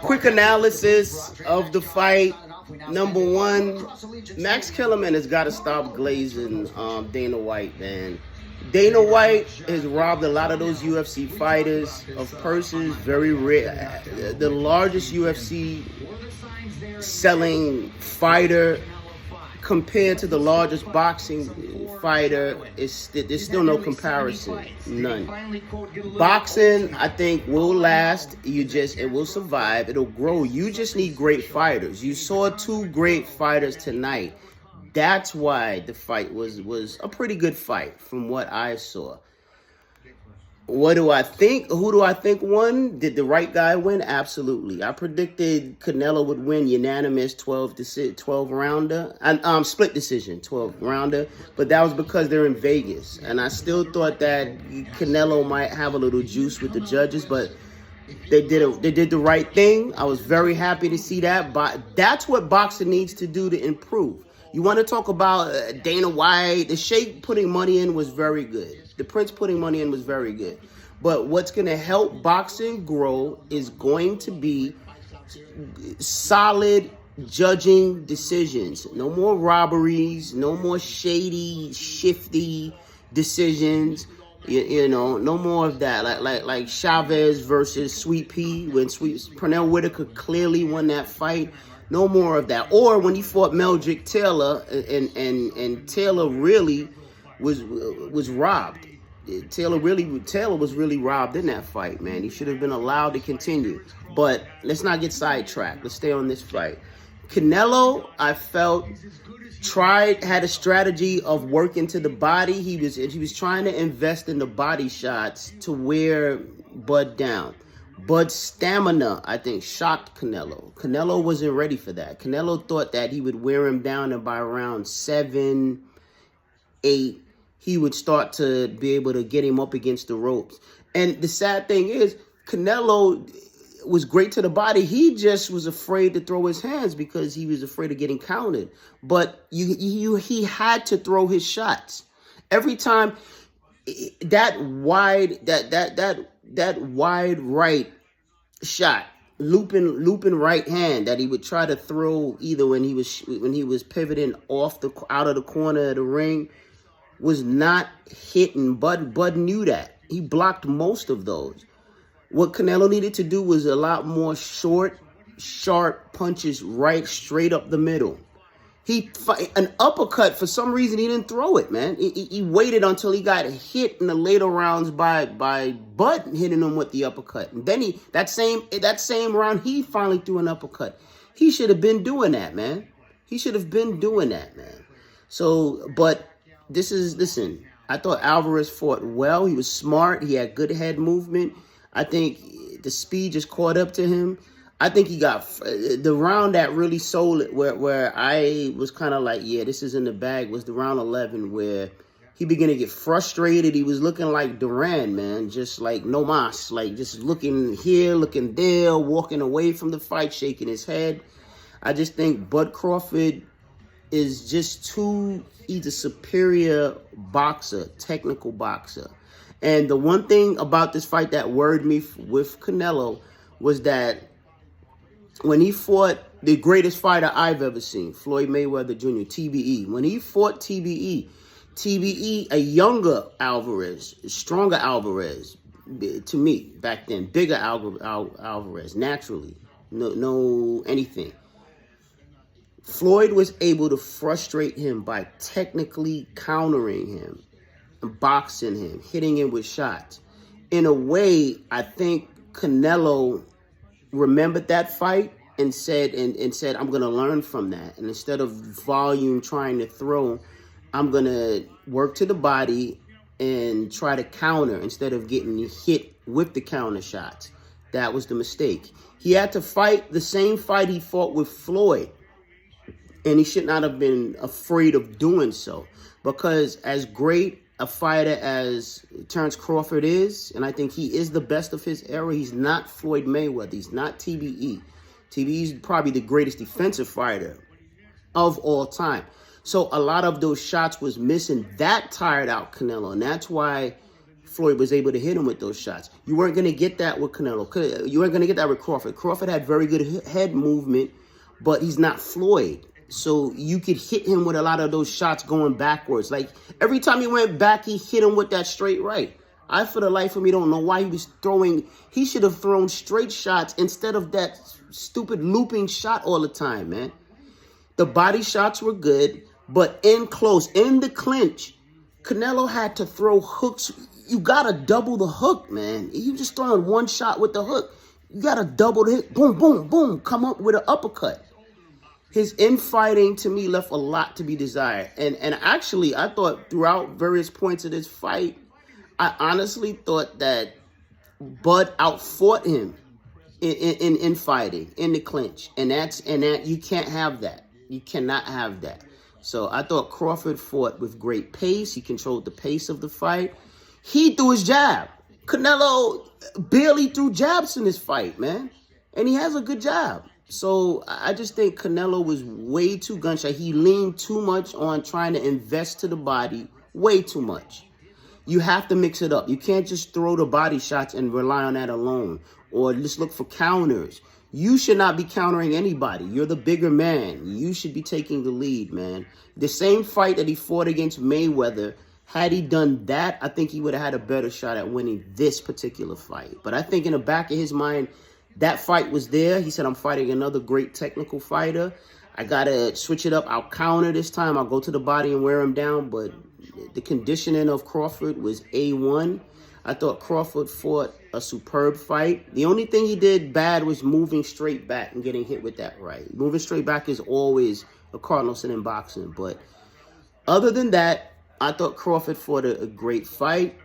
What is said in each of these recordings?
Quick analysis of the fight. Number one, Max Kellerman has got to stop glazing Dana White, man. Dana White has robbed a lot of those UFC fighters of purses. Very rare. The largest UFC selling fighter compared to the largest boxing fighter, there's still no comparison. None. Boxing, I think, will last. It will survive. It'll grow. You just need great fighters. You saw two great fighters tonight. That's why the fight was a pretty good fight from what I saw. What do I think? Who do I think won? Did the right guy win? Absolutely. I predicted Canelo would win unanimous 12 rounder. Split decision, 12 rounder. But that was because they're in Vegas. And I still thought that Canelo might have a little juice with the judges, but they did the right thing. I was very happy to see that. But that's what boxing needs to do to improve. You want to talk about Dana White? The Sheikh putting money in was very good. The Prince putting money in was very good. But what's going to help boxing grow is going to be solid judging decisions. No more robberies. No more shady, shifty decisions. You know, no more of that. Like Chavez versus Sweet Pea when Pernell Whitaker clearly won that fight. No more of that. Or when he fought Meldrick Taylor and Taylor really was robbed. Taylor was really robbed in that fight, man. He should have been allowed to continue. But let's not get sidetracked. Let's stay on this fight. Canelo, I felt, had a strategy of working to the body. He was trying to invest in the body shots to wear Bud down. Bud's stamina, I think, shocked Canelo. Canelo wasn't ready for that. Canelo thought that he would wear him down, and by round 7, 8, he would start to be able to get him up against the ropes. And the sad thing is, Canelo was great to the body. He just was afraid to throw his hands because he was afraid of getting counted. But he had to throw his shots. Every time that wide right shot, looping right hand that he would try to throw either when he was pivoting out of the corner of the ring was not hitting. Bud knew that. He blocked most of those. What Canelo needed to do was a lot more short, sharp punches right straight up the middle. An uppercut, for some reason, he didn't throw it, man. He waited until he got hit in the later rounds by Bud hitting him with the uppercut. And then that same round, he finally threw an uppercut. He should have been doing that, man. So, but listen, I thought Alvarez fought well. He was smart. He had good head movement. I think the speed just caught up to him. I think he got the round that really sold it, where I was kind of like, yeah, this is in the bag, was the round 11 where he began to get frustrated. He was looking like Duran, man, just like no mas, like just looking here, looking there, walking away from the fight, shaking his head. I just think Bud Crawford is just he's a superior boxer, technical boxer. And the one thing about this fight that worried me with Canelo was that when he fought the greatest fighter I've ever seen, Floyd Mayweather Jr., TBE, when he fought TBE, a younger Alvarez, stronger Alvarez, to me, back then, bigger Alvarez, naturally, no anything. Floyd was able to frustrate him by technically countering him, boxing him, hitting him with shots. In a way, I think Canelo remembered that fight and said, I'm going to learn from that. And instead of volume trying to throw, I'm going to work to the body and try to counter instead of getting hit with the counter shots. That was the mistake. He had to fight the same fight he fought with Floyd. And he should not have been afraid of doing so. Because as great a fighter as Terrence Crawford is, and I think he is the best of his era, he's not Floyd Mayweather. He's not TBE. TBE is probably the greatest defensive fighter of all time. So a lot of those shots was missing. That tired out Canelo. And that's why Floyd was able to hit him with those shots. You weren't going to get that with Canelo. You weren't going to get that with Crawford. Crawford had very good head movement, but he's not Floyd. So you could hit him with a lot of those shots going backwards. Like, every time he went back, he hit him with that straight right. I, for the life of me, don't know why he was throwing. He should have thrown straight shots instead of that stupid looping shot all the time, man. The body shots were good, but in close, in the clinch, Canelo had to throw hooks. You got to double the hook, man. You just throwing one shot with the hook. You got to double the hit. Boom, boom, boom. Come up with an uppercut. His infighting, to me, left a lot to be desired. And actually, I thought throughout various points of this fight, I honestly thought that Bud outfought him in fighting, in the clinch. And that you can't have that. You cannot have that. So I thought Crawford fought with great pace. He controlled the pace of the fight. He threw his jab. Canelo barely threw jabs in this fight, man. And he has a good jab. So I just think Canelo was way too gun-shy. He leaned too much on trying to invest to the body, way too much. You have to mix it up. You can't just throw the body shots and rely on that alone, or just look for counters. You should not be countering anybody. You're the bigger man. You should be taking the lead, man. The same fight that he fought against Mayweather, had he done that, I think he would have had a better shot at winning this particular fight. But I think in the back of his mind, that fight was there. He said, I'm fighting another great technical fighter. I got to switch it up. I'll counter this time. I'll go to the body and wear him down. But the conditioning of Crawford was A1. I thought Crawford fought a superb fight. The only thing he did bad was moving straight back and getting hit with that right. Moving straight back is always a cardinal sin in boxing. But other than that, I thought Crawford fought a great fight.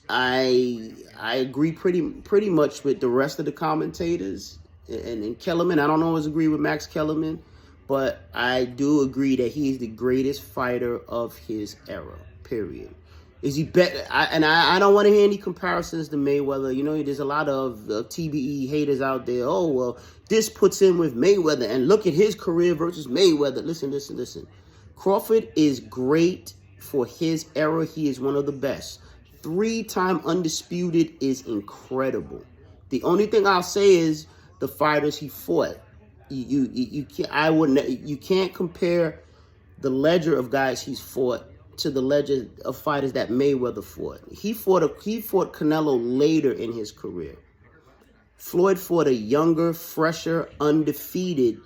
I agree pretty much with the rest of the commentators. And Kellerman, I don't always agree with Max Kellerman, but I do agree that he's the greatest fighter of his era, period. Is he better? I don't want to hear any comparisons to Mayweather. You know, there's a lot of TBE haters out there. Oh, well, this puts him with Mayweather, and look at his career versus Mayweather. Listen. Crawford is great for his era. He is one of the best. 3-time undisputed is incredible. The only thing I'll say is the fighters he fought. You can't compare the ledger of guys he's fought to the ledger of fighters that Mayweather fought. He fought Canelo later in his career. Floyd fought a younger, fresher, undefeated,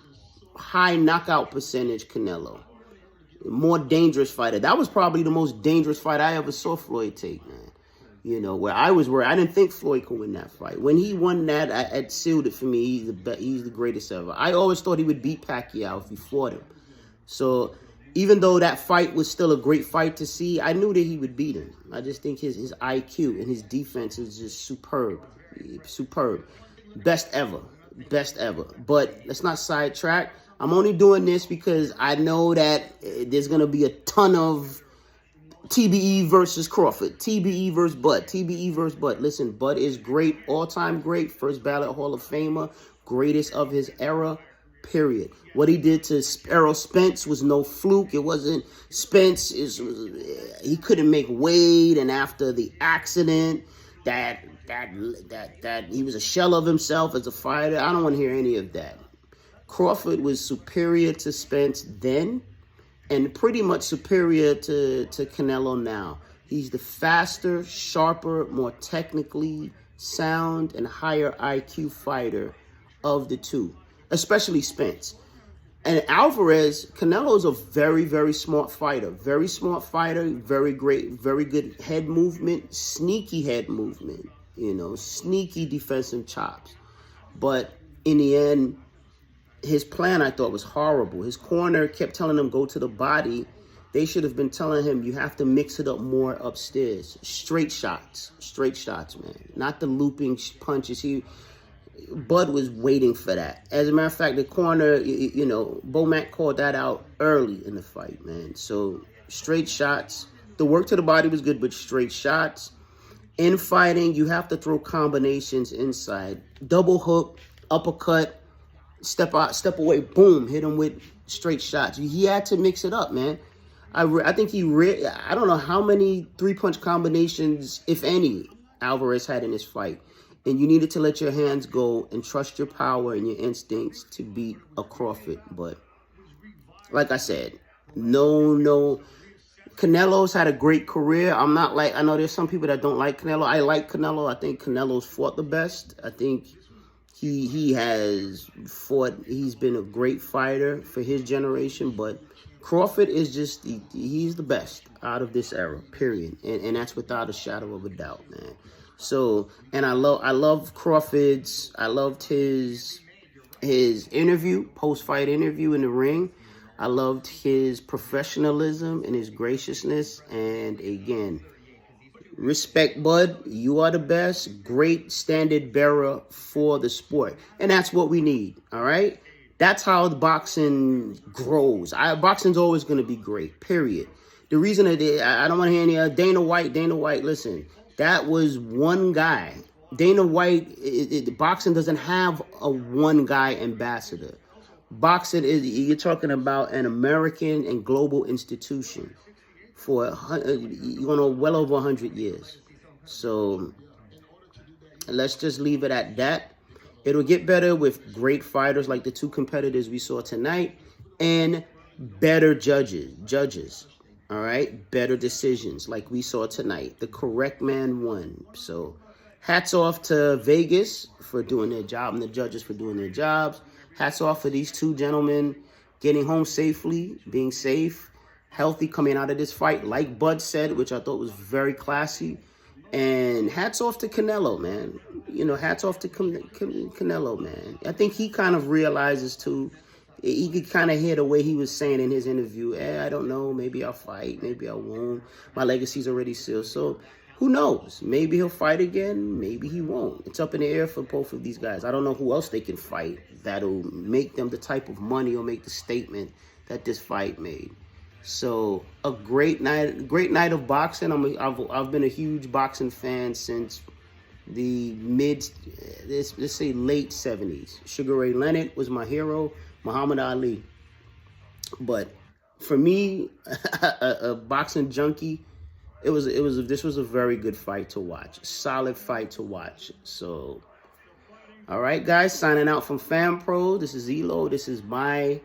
high knockout percentage Canelo. More dangerous fighter. That was probably the most dangerous fight I ever saw Floyd take, man. You know, where I was worried. I didn't think Floyd could win that fight. When he won that, it sealed it for me. He's the greatest ever. I always thought he would beat Pacquiao if he fought him. So even though that fight was still a great fight to see, I knew that he would beat him. I just think his IQ and his defense is just superb. Superb. Best ever. But let's not sidetrack. I'm only doing this because I know that there's going to be a ton of TBE versus Crawford, TBE versus Bud. Listen, Bud is great, all-time great, first ballot Hall of Famer, greatest of his era, period. What he did to Errol Spence was no fluke. It wasn't Spence. He couldn't make weight, and after the accident, that he was a shell of himself as a fighter. I don't want to hear any of that. Crawford was superior to Spence then, and pretty much superior to Canelo now. He's the faster, sharper, more technically sound, and higher IQ fighter of the two, especially Spence. And Alvarez, Canelo's a very, very smart fighter. Very smart fighter, very great, very good head movement, sneaky head movement, you know, sneaky defensive chops. But in the end, his plan, I thought, was horrible. His corner kept telling him, go to the body. They should have been telling him, you have to mix it up more upstairs. Straight shots, man. Not the looping punches. Bud was waiting for that. As a matter of fact, the corner, you know, Bomac called that out early in the fight, man. So straight shots. The work to the body was good, but straight shots. In fighting, you have to throw combinations inside. Double hook, uppercut, step out, step away, boom, hit him with straight shots. He had to mix it up, man. I think I don't know how many three-punch combinations, if any, Alvarez had in this fight. And you needed to let your hands go and trust your power and your instincts to beat a Crawford. But like I said, no. Canelo's had a great career. I know there's some people that don't like Canelo. I like Canelo. I think Canelo's fought the best. I think he has fought. He's been a great fighter for his generation. But Crawford is just, he's the best out of this era, period. And that's without a shadow of a doubt, man. So, and I love Crawford's, I loved his interview, post-fight interview in the ring. I loved his professionalism and his graciousness. And again, respect, bud. You are the best. Great standard bearer for the sport. And that's what we need, all right? That's how the boxing grows. Boxing's always going to be great, period. The reason I don't want to hear any Dana White, listen, that was one guy. Dana White, boxing doesn't have a one guy ambassador. Boxing you're talking about an American and global institution for well over 100 years. So let's just leave it at that. It'll get better with great fighters like the two competitors we saw tonight and better judges. All right, better decisions like we saw tonight. The correct man won. So hats off to Vegas for doing their job and the judges for doing their jobs. Hats off for these two gentlemen getting home safely, being safe, healthy, coming out of this fight, like Bud said, which I thought was very classy. And hats off to Canelo, man. You know, hats off to Canelo, man. I think he kind of realizes, too, he could kind of hear the way he was saying in his interview, I don't know, maybe I'll fight, maybe I won't. My legacy's already sealed. So who knows? Maybe he'll fight again, maybe he won't. It's up in the air for both of these guys. I don't know who else they can fight that'll make them the type of money or make the statement that this fight made. So a great night of boxing. I've been a huge boxing fan since the let's say late 70s. Sugar Ray Leonard was my hero, Muhammad Ali. But for me, a boxing junkie, this was a very good fight to watch. Solid fight to watch. So all right, guys, signing out from FanPro. This is Elo. This is my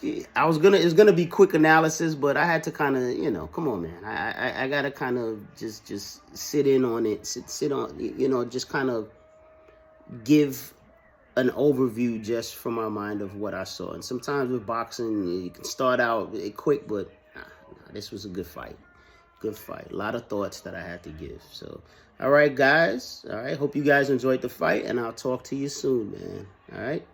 it's gonna be quick analysis, but I had to kind of, come on, man. I gotta kind of just sit in on it, sit on, just kind of give an overview just from my mind of what I saw. And sometimes with boxing, you can start out quick, but this was a good fight. Good fight. A lot of thoughts that I had to give. So, all right, guys. All right. Hope you guys enjoyed the fight, and I'll talk to you soon, man. All right.